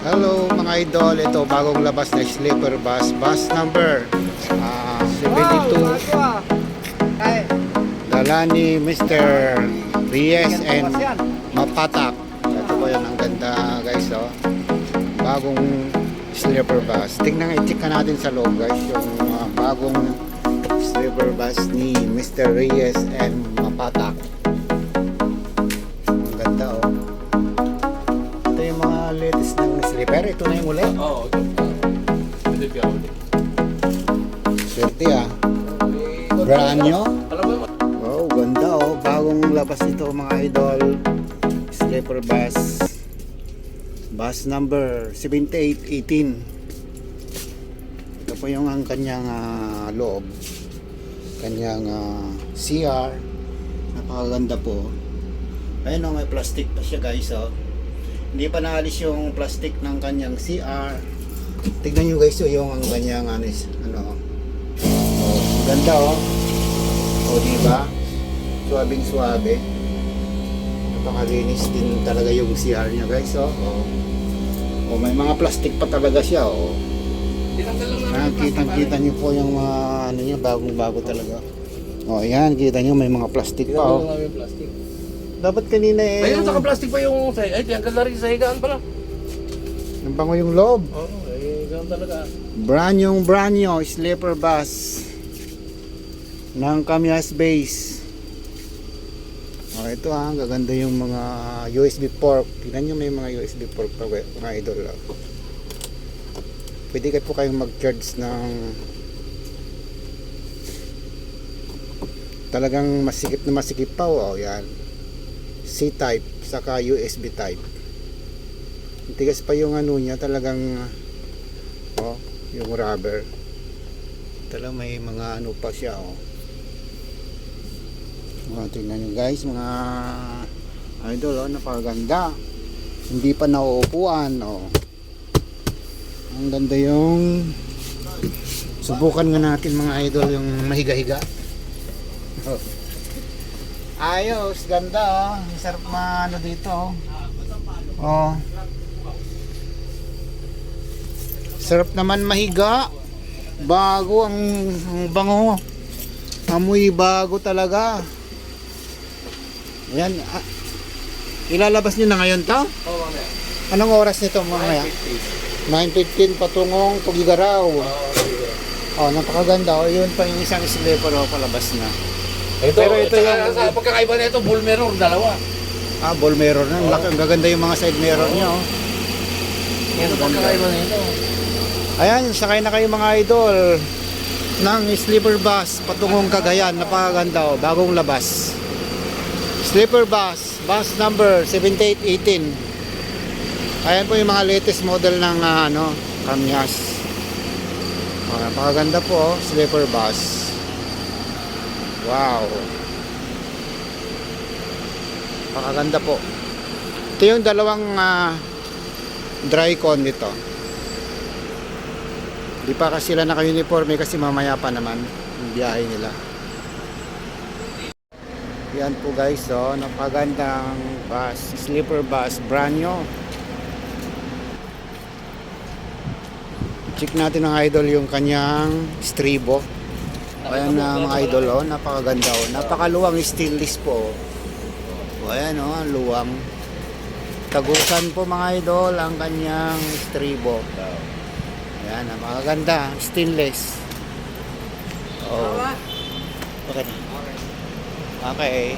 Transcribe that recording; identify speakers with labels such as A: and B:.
A: Hello mga idol, ito bagong labas na sleeper bus, bus number 72. Dala ni Mr. Reyes and Mapatak. Ito po yan, ang ganda guys, oh. Bagong sleeper bus. Tingnan, i-check ka natin sa loob guys, yung bagong sleeper bus ni Mr. Reyes and Mapatak. Ang ganda, oh. Ito yung mga latest ng sleeper. Ito na yung uli.
B: Oo, hindi ka ulit.
A: Swerte ah. Brand new.
B: Alam mo,
A: Oh, ganda oh. Bagong labas ito mga idol. Sleeper bus. Bus number 7818. Ito po yung ang kanyang loob. Kanyang CR. Napakaganda po. Ayun oh, may plastic pa siya guys oh. Hindi pa naalis yung plastic ng kanyang CR. Tignan nyo guys oh, yung ang kanyang oh, ganda oh. O diba? Suwabing suwabe. Napakalinis din talaga yung CR niya guys oh. O may mga plastic pa talaga siya oh. Kitang-kita nyo po yung mga niya, bagong-bago talaga. O yan, kita nyo may mga plastic pa oh.
B: plastic.
A: Dapat kanina eh.
B: Ayun, naka-plastic pa yung sa ay, tiyanggal na rin sa higaan pala.
A: Ang bango yung loob.
B: Oo, ganun talaga.
A: Brand new sleeper bus ng Kamyas Base. Ito gaganda yung mga USB port. Tingnan nyo, may mga USB port pa mga idol. Pwede kayo po kayong mag-charge ng talagang masikip na masikip pa. Yan. C-type saka USB type. Tigas pa yung ano niya, talagang yung rubber. Talagang may mga ano pa siya tingnan nyo guys mga idol napakaganda. Hindi pa nauupuan ang ganda yung subukan nga natin mga idol yung mahiga-higa. Ayos, ganda sarap ano dito sarap naman mahiga. Bago ang bango, amoy bago talaga. Ayan, ilalabas nyo na ngayon to?
B: Oo, mamaya.
A: Anong oras nito mamaya? 9:15 patungong Tugigaraw. Napakaganda yun pa yung isang sleeper palabas na. Pero ito yung
B: sa pagkakaiba na ito, bull mirror, dalawa.
A: ball mirror na. Ang gaganda yung mga side mirror niya
B: Yan ang pagkakaiba na ito.
A: Ayan, sakay na kayo mga idol ng sleeper bus patungong Cagayan. Napakaganda bagong labas. Sleeper bus, bus number 7818. Ayan po yung mga latest model ng Kamyas. Napakaganda po sleeper bus. Wow. Napakaganda po. Ito yung dalawang dry con nito. Di pa kasi sila naka-uniforme kasi mamaya pa naman yung biyahe nila. Yan po guys napagandang bus, sleeper bus, brand new. Check natin ng idol yung kanyang stribo. Ayan mga idol napakaganda napakaluwang stainless po. Ayan luwang. Tagusan po mga idol ang kanyang stribo. Ayan napakaganda, stainless. Okay. Okay.